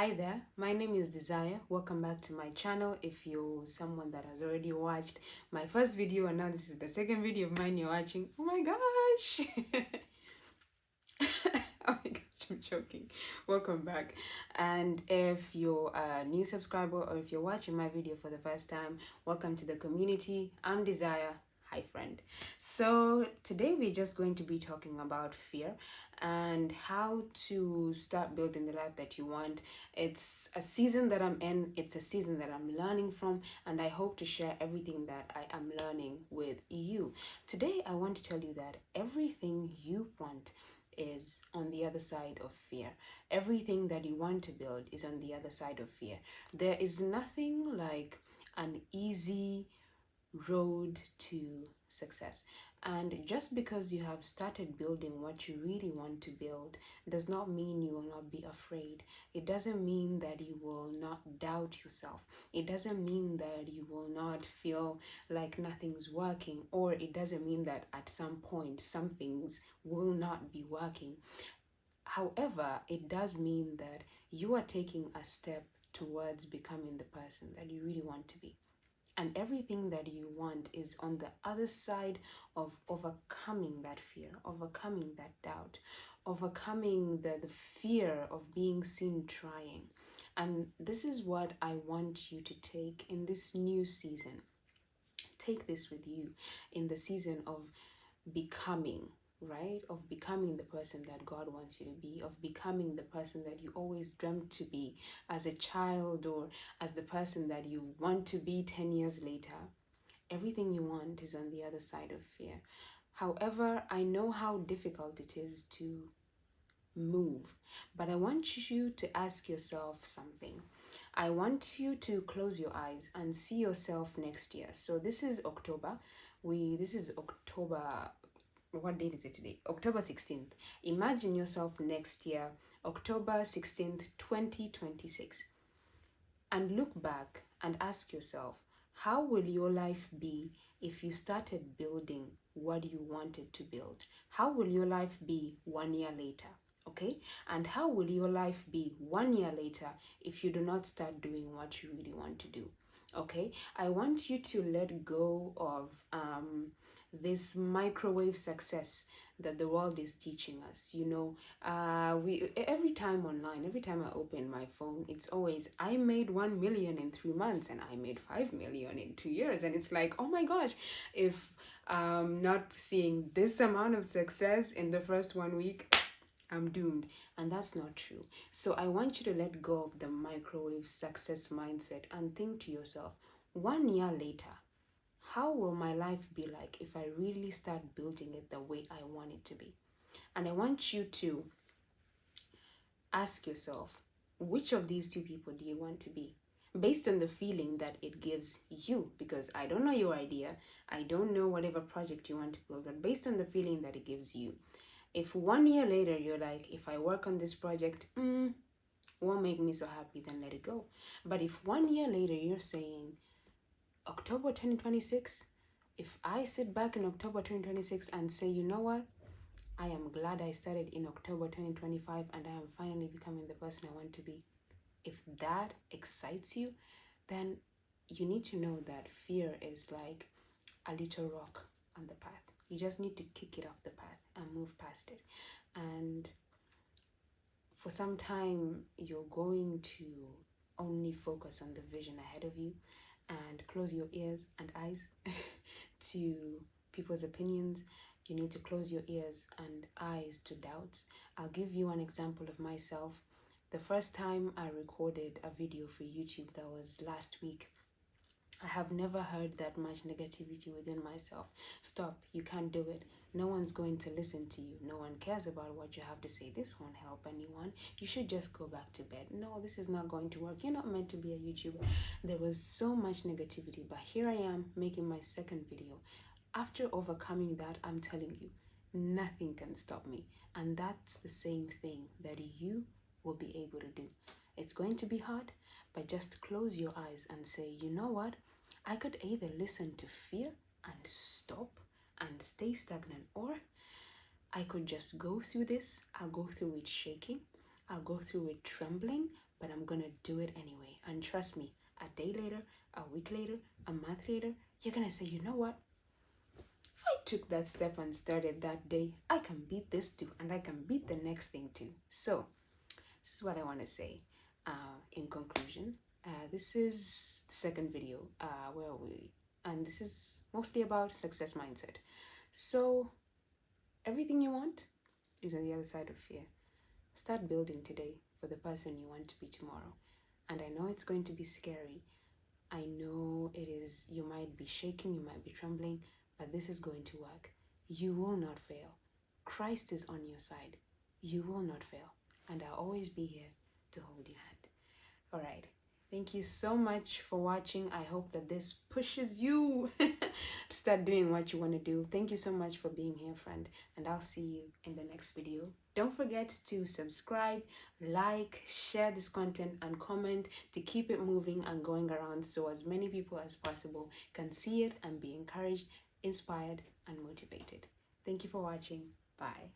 Hi there, my name is Desire. Welcome back to my channel. If you're someone that has already watched my first video and now this is the second video of mine you're watching, oh my gosh! Oh my gosh, I'm joking. Welcome back. And if you're a new subscriber or if you're watching my video for the first time, welcome to the community. I'm Desire. Hi, friend. So today we're just going to be talking about fear and how to start building the life that you want. It's a season that I'm in, it's a season that I'm learning from, and I hope to share everything that I am learning with you. Today, I want to tell you that everything you want is on the other side of fear. Everything that you want to build is on the other side of fear. There is nothing like an easy road to success. And just because you have started building what you really want to build does not mean you will not be afraid. It doesn't mean that you will not doubt yourself. It doesn't mean that you will not feel like nothing's working, or it doesn't mean that at some point some things will not be working. However, it does mean that you are taking a step towards becoming the person that you really want to be. And everything that you want is on the other side of overcoming that fear, overcoming that doubt, overcoming the fear of being seen trying. And this is what I want you to take in this new season. Take this with you in the season of becoming, right? Of becoming the person that God wants you to be, of becoming the person that you always dreamt to be as a child, or as the person that you want to be 10 years later. Everything you want is on the other side of fear. However, I know how difficult it is to move, but I want you to ask yourself something. I want you to close your eyes and see yourself next year. So this is October. This is October, what date is it today? October 16th. Imagine yourself next year, October 16th, 2026. And look back and ask yourself, how will your life be if you started building what you wanted to build? How will your life be 1 year later? Okay? And how will your life be 1 year later if you do not start doing what you really want to do? Okay? I want you to let go of this microwave success that the world is teaching us. We every time online, every time I open my phone, it's always, I made 1 million in 3 months and I made 5 million in 2 years. And it's like, oh my gosh, if not seeing this amount of success in the first 1 week, I'm doomed. And that's not true. So I want you to let go of the microwave success mindset and think to yourself, 1 year later, how will my life be like if I really start building it the way I want it to be? And I want you to ask yourself, which of these two people do you want to be? Based on the feeling that it gives you, because I don't know your idea, I don't know whatever project you want to build, but based on the feeling that it gives you. If 1 year later you're like, if I work on this project, won't make me so happy, then let it go. But if 1 year later you're saying, October 2026, if I sit back in October 2026 and say, you know what, I am glad I started in October 2025 and I am finally becoming the person I want to be. If that excites you, then you need to know that fear is like a little rock on the path. You just need to kick it off the path and move past it. And for some time, you're going to only focus on the vision ahead of you and close your ears and eyes to people's opinions. You need to close your ears and eyes to doubts. I'll give you an example of myself. The first time I recorded a video for YouTube, that was last week. I have never heard that much negativity within myself. Stop, you can't do it. No one's going to listen to you. No one cares about what you have to say. This won't help anyone. You should just go back to bed. No, this is not going to work. You're not meant to be a YouTuber. There was so much negativity, but here I am making my second video. After overcoming that, I'm telling you, nothing can stop me. And that's the same thing that you will be able to do. It's going to be hard, but just close your eyes and say, you know what? I could either listen to fear and stop and stay stagnant, or I could just go through this. I'll go through it shaking, I'll go through it trembling, but I'm gonna do it anyway. And trust me, a day later, a week later, a month later, you're gonna say, you know what? If I took that step and started that day, I can beat this too, and I can beat the next thing too. So, this is what I want to say. In conclusion, this is the second video and this is mostly about success mindset. So, everything you want is on the other side of fear. Start building today for the person you want to be tomorrow. And I know it's going to be scary. I know it is, you might be shaking, you might be trembling, but this is going to work. You will not fail. Christ is on your side. You will not fail. And I'll always be here to hold your hand. All right. Thank you so much for watching. I hope that this pushes you to start doing what you want to do. Thank you so much for being here, friend. And I'll see you in the next video. Don't forget to subscribe, like, share this content, and comment to keep it moving and going around so as many people as possible can see it and be encouraged, inspired, and motivated. Thank you for watching. Bye.